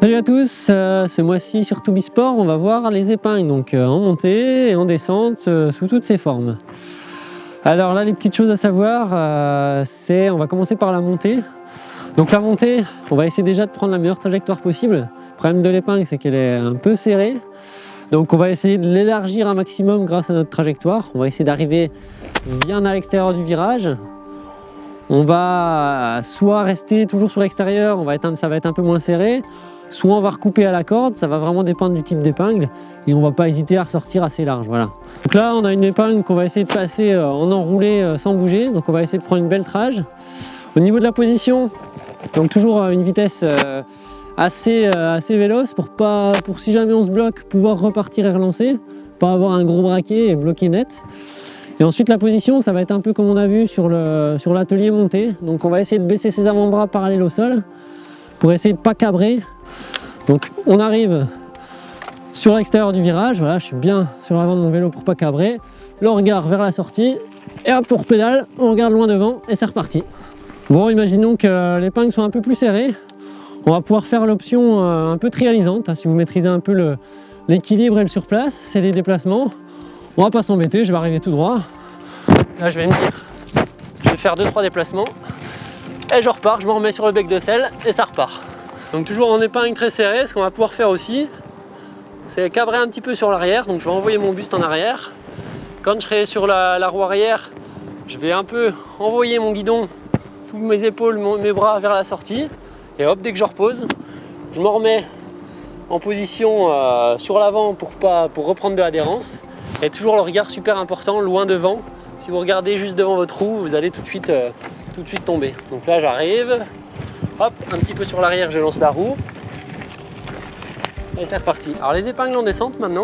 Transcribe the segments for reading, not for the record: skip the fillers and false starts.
Salut à tous, ce mois-ci sur Toubisport, on va voir les épingles donc en montée et en descente sous toutes ses formes. Alors là, les petites choses à savoir, c'est on va commencer par la montée. Donc la montée, on va essayer déjà de prendre la meilleure trajectoire possible. Le problème de l'épingle, c'est qu'elle est un peu serrée. Donc on va essayer de l'élargir un maximum grâce à notre trajectoire. On va essayer d'arriver bien à l'extérieur du virage. On va soit rester toujours sur l'extérieur, ça va être un peu moins serré, soit on va recouper à la corde, ça va vraiment dépendre du type d'épingle et on va pas hésiter à ressortir assez large. Voilà. Donc là on a une épingle qu'on va essayer de passer en enroulé sans bouger, donc on va essayer de prendre une belle trage. Au niveau de la position, donc toujours une vitesse assez véloce pour si jamais on se bloque, pouvoir repartir et relancer, pas avoir un gros braquet et bloquer net. Et ensuite la position, ça va être un peu comme on a vu sur l'atelier monté. Donc on va essayer de baisser ses avant-bras parallèles au sol pour essayer de ne pas cabrer. Donc on arrive sur l'extérieur du virage, voilà, je suis bien sur l'avant de mon vélo pour pas cabrer. Le regard vers la sortie et hop, on repédale, on regarde loin devant et c'est reparti. Bon, imaginons que les épingles sont un peu plus serrées. On va pouvoir faire l'option un peu trialisante, si vous maîtrisez un peu l'équilibre et le surplace, c'est les déplacements. On va pas s'embêter, je vais arriver tout droit. Là je vais me dire, je vais faire 2-3 déplacements et je repars, je me remets sur le bec de selle et ça repart. Donc toujours en épingle très serrée, ce qu'on va pouvoir faire aussi, c'est cabrer un petit peu sur l'arrière. Donc je vais envoyer mon buste en arrière. Quand je serai sur la roue arrière, je vais un peu envoyer mon guidon, tous mes épaules, mes bras vers la sortie. Et hop, dès que je repose, je me remets en position sur l'avant pour reprendre de l'adhérence. Et toujours le regard super important, loin devant. Si vous regardez juste devant votre roue, vous allez tout de suite tomber. Donc là j'arrive, hop, un petit peu sur l'arrière, je lance la roue. Et c'est reparti. Alors les épingles en descente maintenant.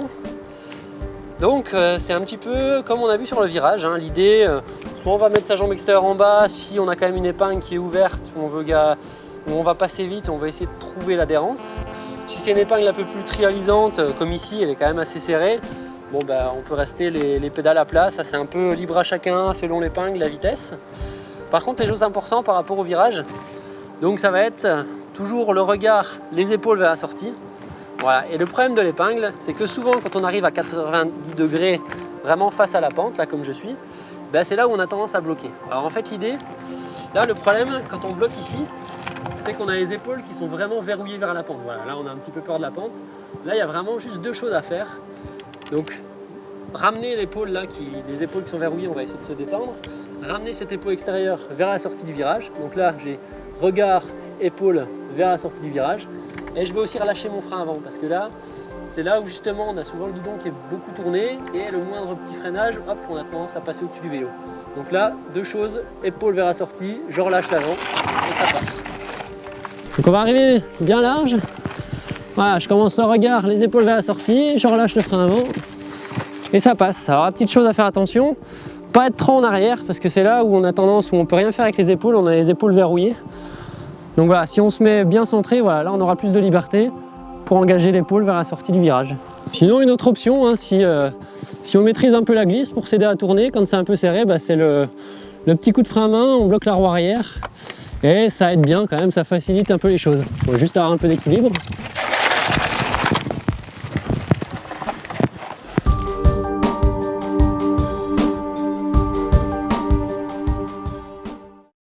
Donc c'est un petit peu comme on a vu sur le virage. Hein. L'idée, soit on va mettre sa jambe extérieure en bas, si on a quand même une épingle qui est ouverte, où on va passer vite, on va essayer de trouver l'adhérence. Si c'est une épingle un peu plus trialisante, comme ici, elle est quand même assez serrée. Bon, on peut rester les pédales à plat, ça c'est un peu libre à chacun selon l'épingle, la vitesse. Par contre, les choses importantes par rapport au virage, donc ça va être toujours le regard, les épaules vers la sortie. Voilà. Et le problème de l'épingle, c'est que souvent quand on arrive à 90 degrés vraiment face à la pente, là comme je suis, c'est là où on a tendance à bloquer. Alors en fait l'idée, là le problème quand on bloque ici, c'est qu'on a les épaules qui sont vraiment verrouillées vers la pente. Voilà, là on a un petit peu peur de la pente. Là il y a vraiment juste deux choses à faire. Donc ramener l'épaule là, les épaules qui sont verrouillées, on va essayer de se détendre. Ramener cette épaule extérieure vers la sortie du virage. Donc là j'ai regard, épaule vers la sortie du virage. Et je vais aussi relâcher mon frein avant parce que là, c'est là où justement on a souvent le guidon qui est beaucoup tourné et le moindre petit freinage, hop, on a tendance à passer au-dessus du vélo. Donc là, deux choses, épaule vers la sortie, je relâche l'avant et ça passe. Donc on va arriver bien large. Voilà, je commence le regard, les épaules vers la sortie, je relâche le frein avant et ça passe. Alors la petite chose à faire attention, pas être trop en arrière parce que c'est là où on a tendance, où on peut rien faire avec les épaules, on a les épaules verrouillées. Donc voilà, si on se met bien centré, voilà, là on aura plus de liberté pour engager l'épaule vers la sortie du virage. Sinon une autre option, hein, si on maîtrise un peu la glisse pour s'aider à tourner, quand c'est un peu serré, c'est le petit coup de frein à main, on bloque la roue arrière et ça aide bien quand même, ça facilite un peu les choses. Il faut juste avoir un peu d'équilibre.